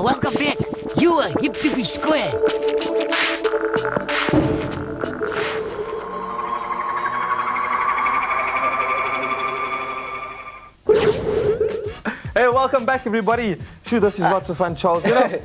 welcome back. You are hip to be square. Hey, welcome back, everybody. Phew, this is lots of fun, Charles. You know,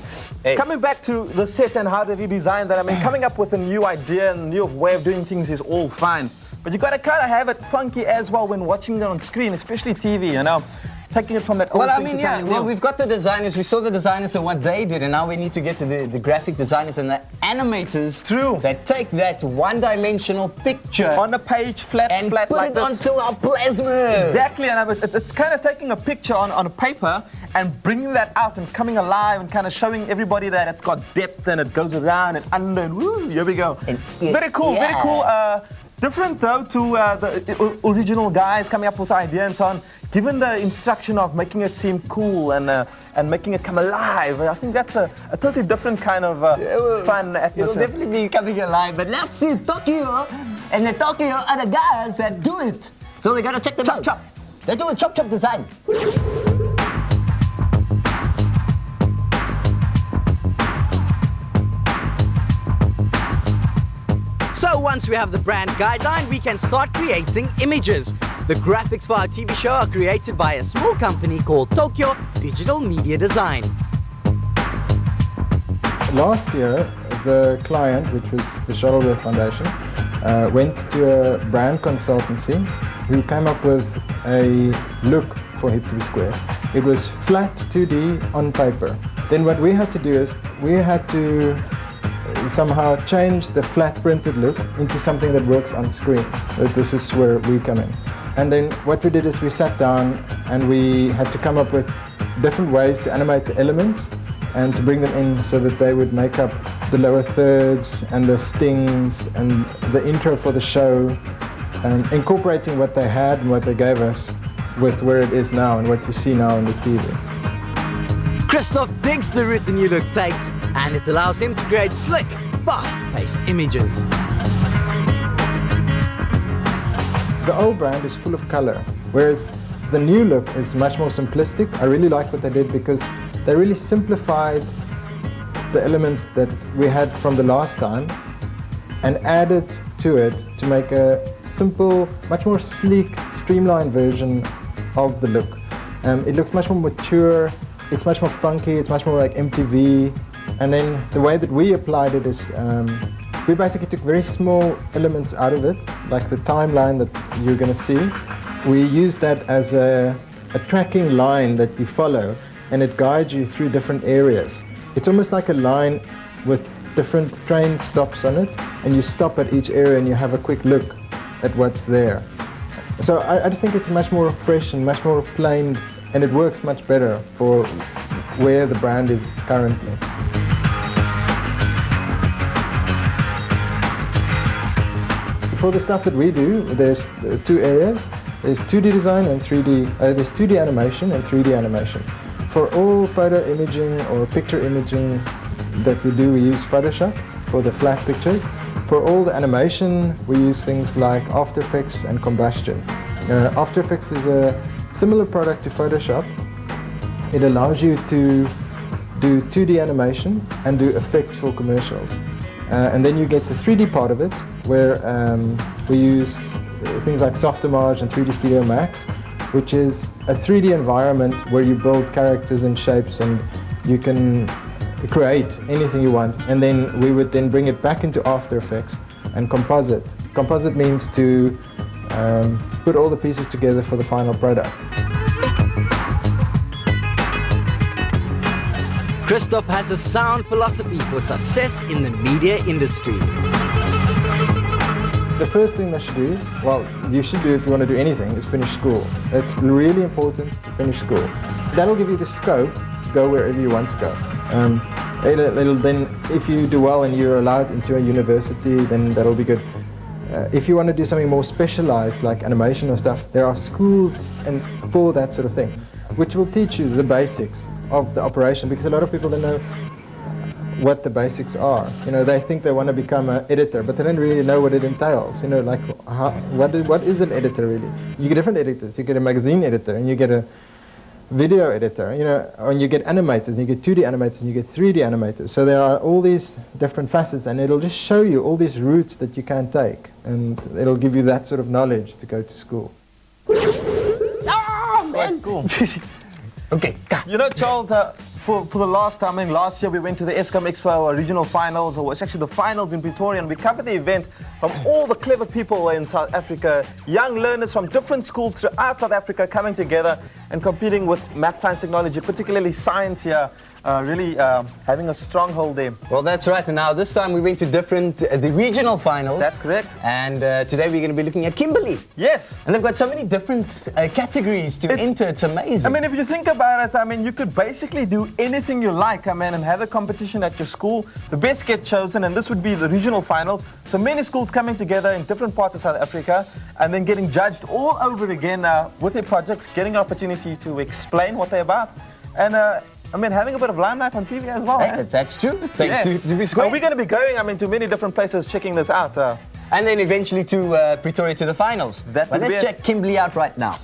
coming back to the set and how did he design that, I mean, coming up with a new idea and a new way of doing things is all fine. But you gotta kind of have it funky as well when watching it on screen, especially TV, you know. Taking it from that old thing to something new. We've got the designers, we saw the designers and what they did, and now we need to get to the graphic designers and the animators. True. That take that one-dimensional picture on a page, flat and put like it this onto our plasma. Exactly, and it's kind of taking a picture on a paper and bringing that out and coming alive and kind of showing everybody that it's got depth and it goes around and under and woo, here we go. Very cool, very cool. Different though to the original guys coming up with the idea and so on. Given the instruction of making it seem cool and making it come alive, I think that's a totally different kind of fun atmosphere. It'll definitely be coming alive, but let's see Tokyo, and the Tokyo are the guys that do it. So we gotta check them out. Chop. They're doing chop design. So once we have the brand guideline, we can start creating images. The graphics for our TV show are created by a small company called Tokyo Digital Media Design. Last year, the client, which was the Shuttleworth Foundation, went to a brand consultancy who came up with a look for Hip to be Square. It was flat 2D on paper. Then what we had to do is we had to somehow change the flat printed look into something that works on screen. This is where we come in. And then what we did is we sat down and we had to come up with different ways to animate the elements and to bring them in so that they would make up the lower thirds and the stings and the intro for the show, incorporating what they had and what they gave us with where it is now and what you see now on the TV. Christoph digs the route the new look takes, and it allows him to create slick, fast-paced images. The old brand is full of color, whereas the new look is much more simplistic. I really like what they did because they really simplified the elements that we had from the last time and added to it to make a simple, much more sleek, streamlined version of the look. It looks much more mature, it's much more funky, it's much more like MTV. And then the way that we applied it is we basically took very small elements out of it, like the timeline that you're going to see. We use that as a tracking line that you follow, and it guides you through different areas. It's almost like a line with different train stops on it, and you stop at each area and you have a quick look at what's there. So I just think it's much more fresh and much more plain, and it works much better for where the brand is currently. For the stuff that we do, there's two areas. There's 2D design and 3D. There's 2D animation and 3D animation. For all photo imaging or picture imaging that we do, we use Photoshop for the flat pictures. For all the animation, we use things like After Effects and Combustion. After Effects is a similar product to Photoshop. It allows you to do 2D animation and do effects for commercials. And then you get the 3D part of it, where we use things like Softimage and 3D Studio Max, which is a 3D environment where you build characters and shapes and you can create anything you want. And then we would then bring it back into After Effects and composite. Composite means to put all the pieces together for the final product. Christoph has a sound philosophy for success in the media industry. The first thing they should do, well, you should do if you want to do anything, is finish school. It's really important to finish school. That'll give you the scope to go wherever you want to go. It'll then, if you do well and you're allowed into a university, then that'll be good. If you want to do something more specialized, like animation or stuff, there are schools and for that sort of thing, which will teach you the basics of the operation, because a lot of people don't know what the basics are. You know, they think they want to become an editor, but they don't really know what it entails. You know, like what is an editor really? You get different editors. You get a magazine editor, and you get video editor, you know, when you get animators, and you get 2D animators, and you get 3D animators. So there are all these different facets, and it'll just show you all these routes that you can take, and it'll give you that sort of knowledge to go to school. Oh, man. Cool. Okay, You know, Charles, for the last time, last year we went to the Eskom Expo regional finals, or it's actually the finals in Pretoria, and we covered the event from all the clever people in South Africa, young learners from different schools throughout South Africa coming together and competing with math, science, technology, particularly science here, really having a stronghold there. Well, that's right. And now this time we went to the regional finals. That's correct. And today we're going to be looking at Kimberley. Yes. And they've got so many different categories to enter. It's amazing. I mean, if you think about it, I mean, you could basically do anything you like, I mean, and have a competition at your school. The best get chosen, and this would be the regional finals. So many schools coming together in different parts of South Africa and then getting judged all over again with their projects, getting an opportunity to explain what they're about. And I mean, having a bit of limelight on TV as well. Hey, that's true. Thanks to be square. We're going to be going, I mean, to many different places checking this out. And then eventually to Pretoria to the finals. That but would let's be check Kimberley out right now.